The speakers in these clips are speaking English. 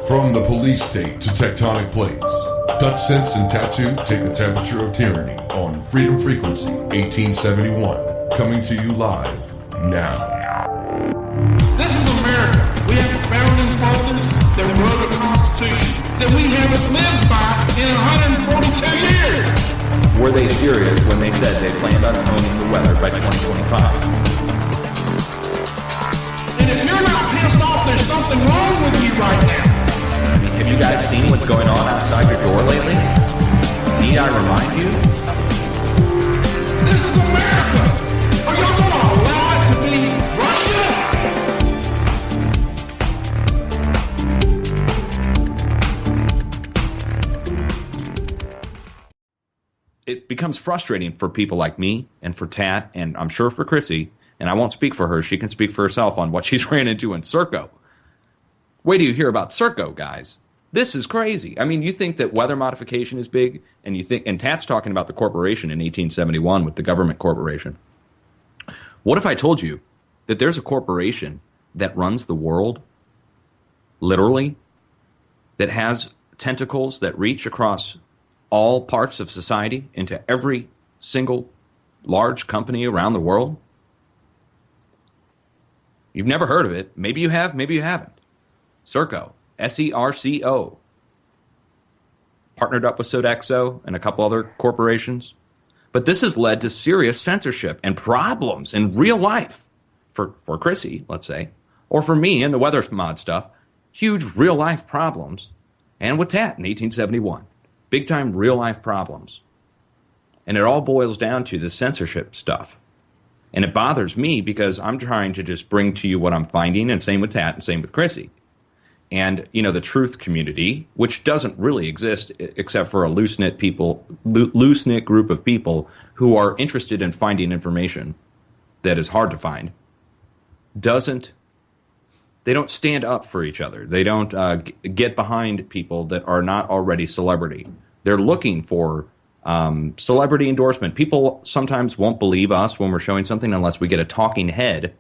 From the police state to tectonic plates, touch, sense, and tattoo take the temperature of tyranny on Freedom Frequency 1871, coming to you live now. This is America. We have a founding fathers that wrote a constitution that we haven't lived by in 142 years. Were they serious when they said they planned on owning the weather by 2025? And if you're not pissed off, there's something wrong with you right now. Have you guys seen what's going on outside your door lately? Need I remind you? This is America. Are y'all going to allow it to be Russia? It becomes frustrating for people like me and for Tat, and I'm sure for Chrissy, and I won't speak for her. She can speak for herself on what she's ran into in SERCO. Wait till you hear about SERCO, guys. This is crazy. I mean, you think that weather modification is big, and Tat's talking about the corporation in 1871 with the government corporation. What if I told you that there's a corporation that runs the world, literally, that has tentacles that reach across all parts of society into every single large company around the world? You've never heard of it. Maybe you have, maybe you haven't. SERCO, SERCO, partnered up with Sodexo and a couple other corporations. But this has led to serious censorship and problems in real life for Chrissy, let's say, or for me in the weather mod stuff. Huge real life problems. And with Tat in 1871. Big time real life problems. And it all boils down to the censorship stuff. And it bothers me because I'm trying to just bring to you what I'm finding, and same with Tat and same with Chrissy. And, you know, the truth community, which doesn't really exist except for a loose-knit group of people who are interested in finding information that is hard to find, they don't stand up for each other. They don't get behind people that are not already celebrity. They're looking for celebrity endorsement. People sometimes won't believe us when we're showing something unless we get a talking head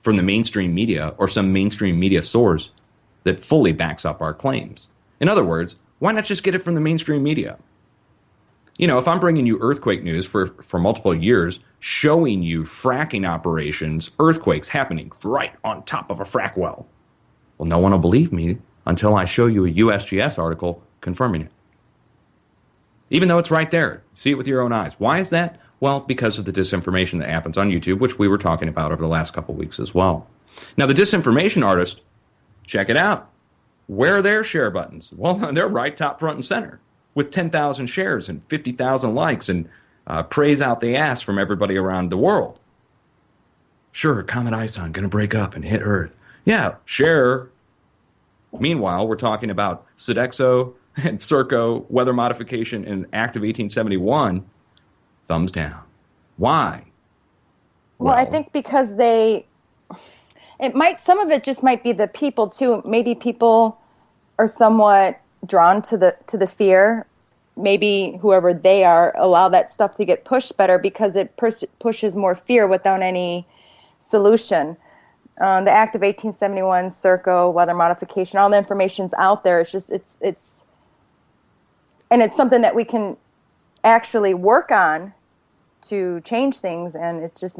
from the mainstream media or some mainstream media source that fully backs up our claims. In other words, why not just get it from the mainstream media? You know, if I'm bringing you earthquake news for multiple years, showing you fracking operations, earthquakes happening right on top of a frack well, well, no one will believe me until I show you a USGS article confirming it. Even though it's right there. See it with your own eyes. Why is that? Well, because of the disinformation that happens on YouTube, which we were talking about over the last couple of weeks as well. Now, the disinformation artist, check it out. Where are their share buttons? Well, they're right top front and center with 10,000 shares and 50,000 likes and praise out the ass from everybody around the world. Sure, Comet Ison going to break up and hit Earth. Yeah, share. Meanwhile, we're talking about Sodexo and SERCO, weather modification, and Act of 1871. Thumbs down. Why? Well, I think because some of it just might be the people too. Maybe people are somewhat drawn to the fear. Maybe whoever they are allow that stuff to get pushed better because it pushes more fear without any solution. The Act of 1871, SERCO, weather modification, all the information's out there. It's just it's something that we can actually work on to change things, and it's just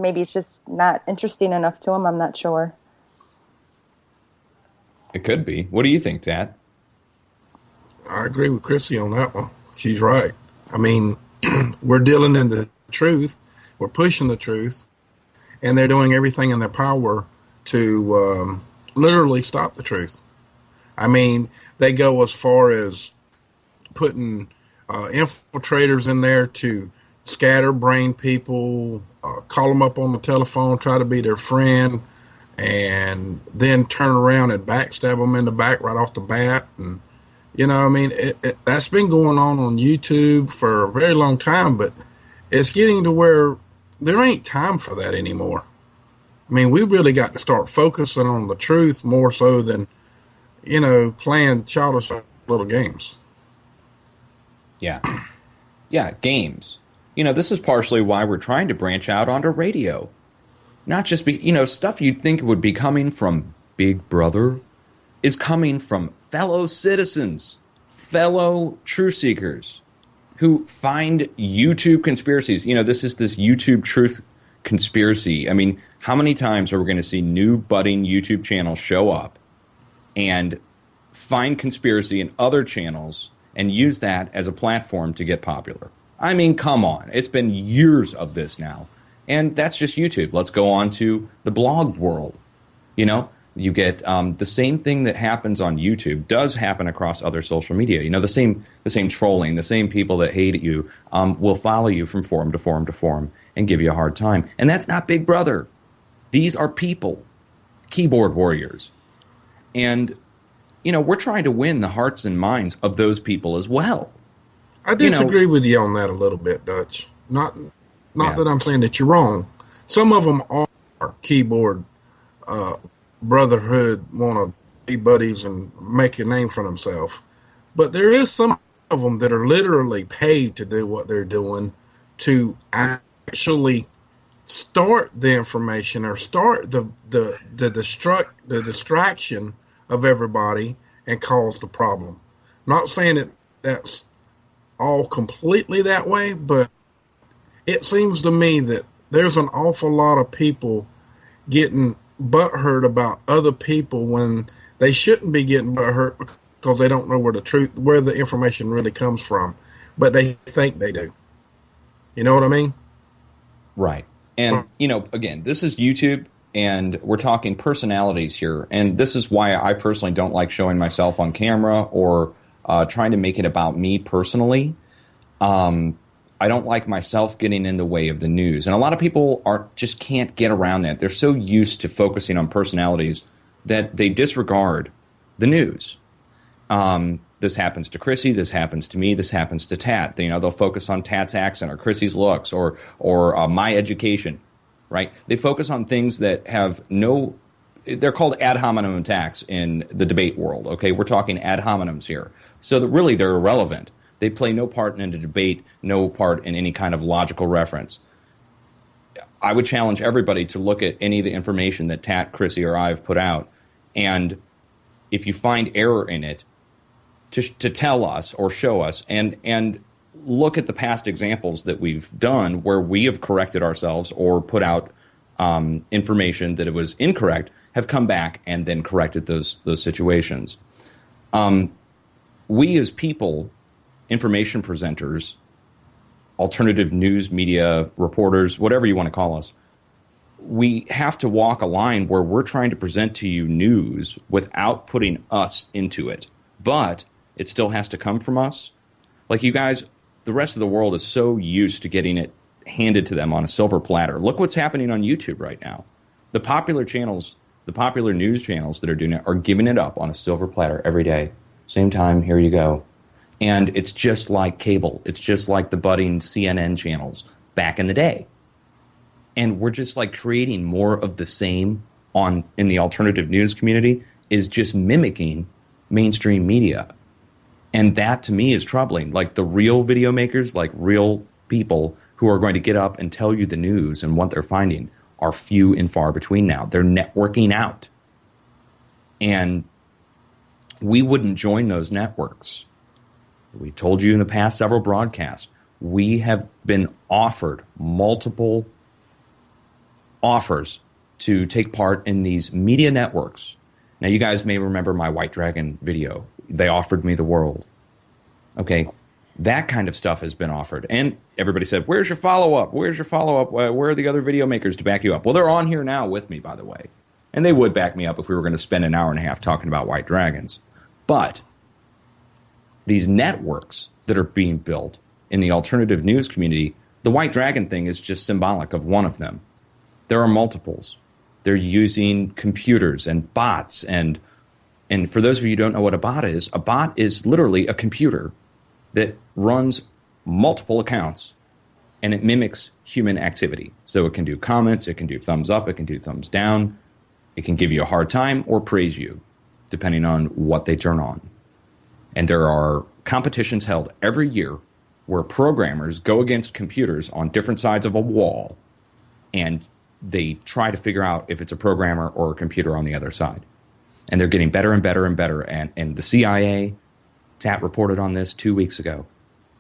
not interesting enough to them. I'm not sure. It could be. What do you think, Tat? I agree with Chrissy on that one. She's right. I mean, we're dealing in the truth. We're pushing the truth, and they're doing everything in their power to literally stop the truth. I mean, they go as far as putting infiltrators in there to scatterbrain people, call them up on the telephone, try to be their friend, and then turn around and backstab them in the back right off the bat. And, you know, I mean, that's been going on YouTube for a very long time, but it's getting to where there ain't time for that anymore. I mean, we really got to start focusing on the truth more so than, you know, playing childish little games. Yeah. Yeah, games. This is partially why we're trying to branch out onto radio. Not just stuff you'd think would be coming from Big Brother is coming from fellow citizens, fellow truth seekers who find YouTube conspiracies. This is this YouTube truth conspiracy. I mean, how many times are we going to see new budding YouTube channels show up and find conspiracy in other channels and use that as a platform to get popular? I mean, come on. It's been years of this now. And that's just YouTube. Let's go on to the blog world. You get the same thing that happens on YouTube does happen across other social media. The same trolling, the same people that hate you will follow you from forum to forum to forum and give you a hard time. And that's not Big Brother. These are people, keyboard warriors. And, we're trying to win the hearts and minds of those people as well. I disagree with you on that a little bit, Dutch. Not that I'm saying that you're wrong. Some of them are keyboard brotherhood, want to be buddies and make a name for themselves. But there is some of them that are literally paid to do what they're doing to actually start the information or start the distraction of everybody and cause the problem. Not saying that that's all completely that way, but it seems to me that there's an awful lot of people getting butthurt about other people when they shouldn't be getting butthurt because they don't know where the information really comes from, but they think they do. You know what I mean? Right. And, again, this is YouTube, and we're talking personalities here. And this is why I personally don't like showing myself on camera or trying to make it about me personally. I don't like myself getting in the way of the news. And a lot of people just can't get around that. They're so used to focusing on personalities that they disregard the news. This happens to Chrissy. This happens to me. This happens to Tat. They'll focus on Tat's accent or Chrissy's looks or my education, right? They focus on things that have they're called ad hominem attacks in the debate world, okay? We're talking ad hominems here. So that really they're irrelevant. They play no part in a debate, no part in any kind of logical reference. I would challenge everybody to look at any of the information that Tat, Chrissy, or I have put out, and if you find error in it, to tell us or show us, and look at the past examples that we've done where we have corrected ourselves or put out information that it was incorrect, have come back and then corrected those situations. We as people, information presenters, alternative news media reporters, whatever you want to call us, we have to walk a line where we're trying to present to you news without putting us into it. But it still has to come from us. Like you guys, the rest of the world is so used to getting it handed to them on a silver platter. Look what's happening on YouTube right now. The popular channels, the popular news channels that are doing it are giving it up on a silver platter every day. Same time, here you go. And it's just like cable. It's just like the budding CNN channels back in the day. And we're just like creating more of the same in the alternative news community is just mimicking mainstream media. And that to me is troubling. Like the real video makers, like real people who are going to get up and tell you the news and what they're finding are few and far between now. They're networking out. And we wouldn't join those networks. We told you in the past several broadcasts, we have been offered multiple offers to take part in these media networks. Now, you guys may remember my White Dragon video. They offered me the world. Okay, that kind of stuff has been offered. And everybody said, where's your follow-up? Where's your follow-up? Where are the other video makers to back you up? Well, they're on here now with me, by the way. And they would back me up if we were going to spend an hour and a half talking about White Dragons. But these networks that are being built in the alternative news community, the White Dragon thing is just symbolic of one of them. There are multiples. They're using computers and bots. And for those of you who don't know what a bot is literally a computer that runs multiple accounts, and it mimics human activity. So it can do comments, it can do thumbs up, it can do thumbs down, it can give you a hard time or praise you, depending on what they turn on. And there are competitions held every year where programmers go against computers on different sides of a wall, and they try to figure out if it's a programmer or a computer on the other side. And they're getting better and better and better. And the CIA, TAT reported on this 2 weeks ago,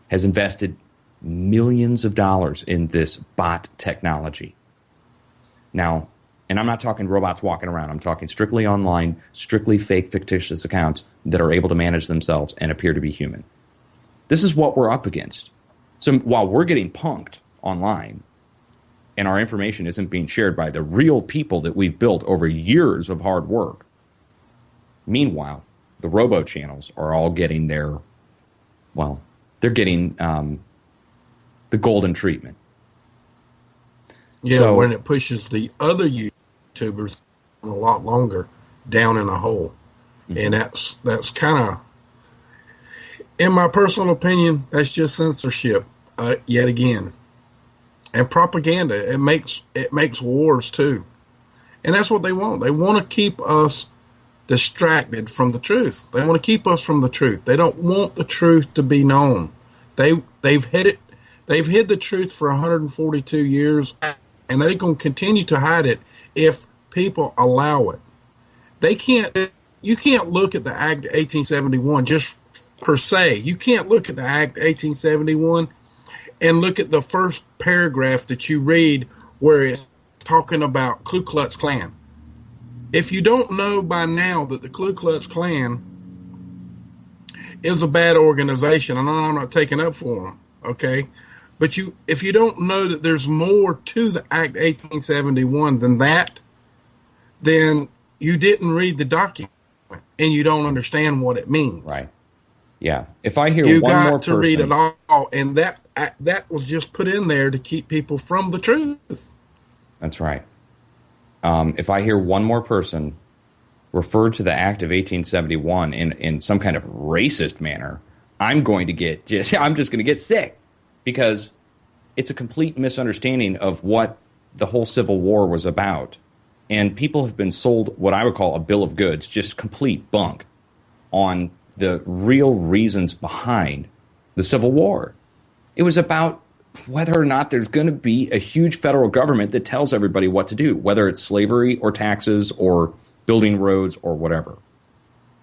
has invested millions of dollars in this bot technology. Now, and I'm not talking robots walking around. I'm talking strictly online, strictly fake, fictitious accounts that are able to manage themselves and appear to be human. This is what we're up against. So while we're getting punked online and our information isn't being shared by the real people that we've built over years of hard work, meanwhile, the robo channels are all getting their, well, they're getting the golden treatment. Yeah, So- when it pushes the other YouTubers a lot longer down in a hole. And that's kind of, in my personal opinion, that's just censorship yet again. And propaganda. It makes wars too. And that's what they want. They want to keep us distracted from the truth. They want to keep us from the truth. They don't want the truth to be known. They've hid it. They've hid the truth for 142 years, and they're going to continue to hide it if people allow it. You can't look at the Act 1871 just per se. You can't look at the Act 1871 and look at the first paragraph that you read where it's talking about Ku Klux Klan. If you don't know by now that the Ku Klux Klan is a bad organization, and I'm not taking up for them, okay? But if you don't know that there's more to the Act 1871 than that, then you didn't read the document and you don't understand what it means. Right. Yeah. If I hear You one got more to person, read it all, and that was just put in there to keep people from the truth. That's right. If I hear one more person refer to the Act of 1871 in some kind of racist manner, I'm just going to get sick, because it's a complete misunderstanding of what the whole Civil War was about. And people have been sold what I would call a bill of goods, just complete bunk, on the real reasons behind the Civil War. It was about whether or not there's going to be a huge federal government that tells everybody what to do, whether it's slavery or taxes or building roads or whatever.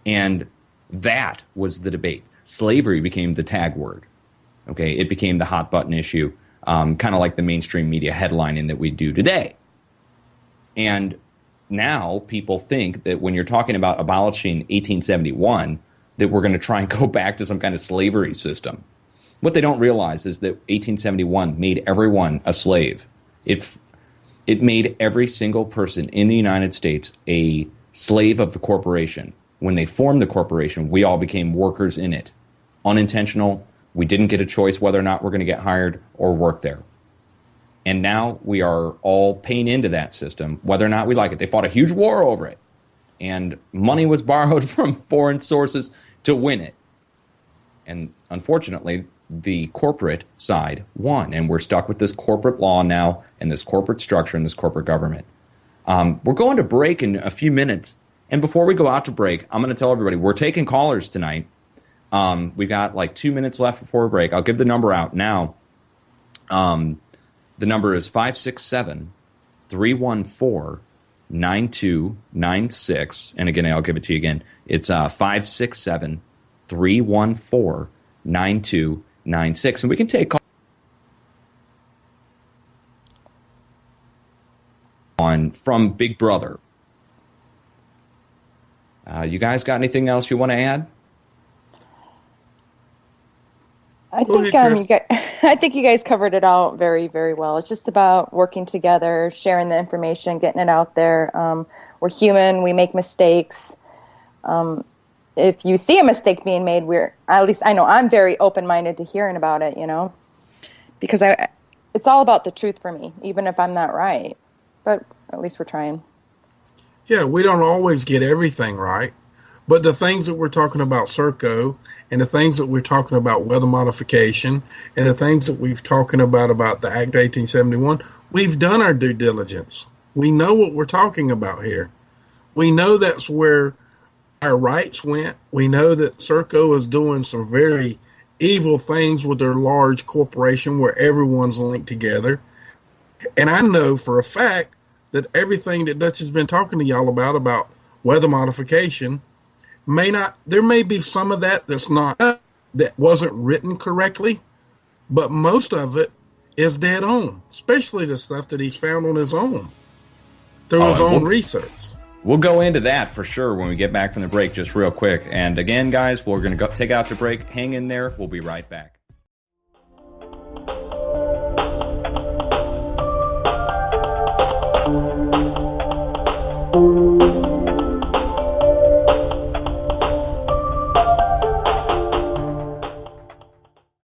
And that was the debate. Slavery became the tag word. Okay, it became the hot button issue, kind of like the mainstream media headlining that we do today. And now people think that when you're talking about abolishing 1871, that we're going to try and go back to some kind of slavery system. What they don't realize is that 1871 made everyone a slave. It made every single person in the United States a slave of the corporation. When they formed the corporation, we all became workers in it. Unintentional. We didn't get a choice whether or not we're going to get hired or work there. And now we are all paying into that system, whether or not we like it. They fought a huge war over it. And money was borrowed from foreign sources to win it. And unfortunately, the corporate side won. And we're stuck with this corporate law now, and this corporate structure and this corporate government. We're going to break in a few minutes. And before we go out to break, I'm going to tell everybody, we're taking callers tonight. We got like 2 minutes left before break. I'll give the number out now. The number is 567-314-9296. And again, I'll give it to you again. It's 567-314-9296. And we can take on from Big Brother. You guys got anything else you want to add? I think you guys covered it out very, very well. It's just about working together, sharing the information, getting it out there. We're human. We make mistakes. If you see a mistake being made, at least I know I'm very open-minded to hearing about it, because it's all about the truth for me, even if I'm not right. But at least we're trying. Yeah, we don't always get everything right. But the things that we're talking about, SERCO, and the things that we're talking about, weather modification, and the things that we've talking about the Act 1871, we've done our due diligence. We know what we're talking about here. We know that's where our rights went. We know that SERCO is doing some very evil things with their large corporation where everyone's linked together. And I know for a fact that everything that Dutch has been talking to y'all about weather modification, there may be some of that that wasn't written correctly, but most of it is dead on, especially the stuff that he's found on his own through his own research. We'll go into that for sure when we get back from the break, just real quick. And again, guys, we're going to take out the break. Hang in there. We'll be right back.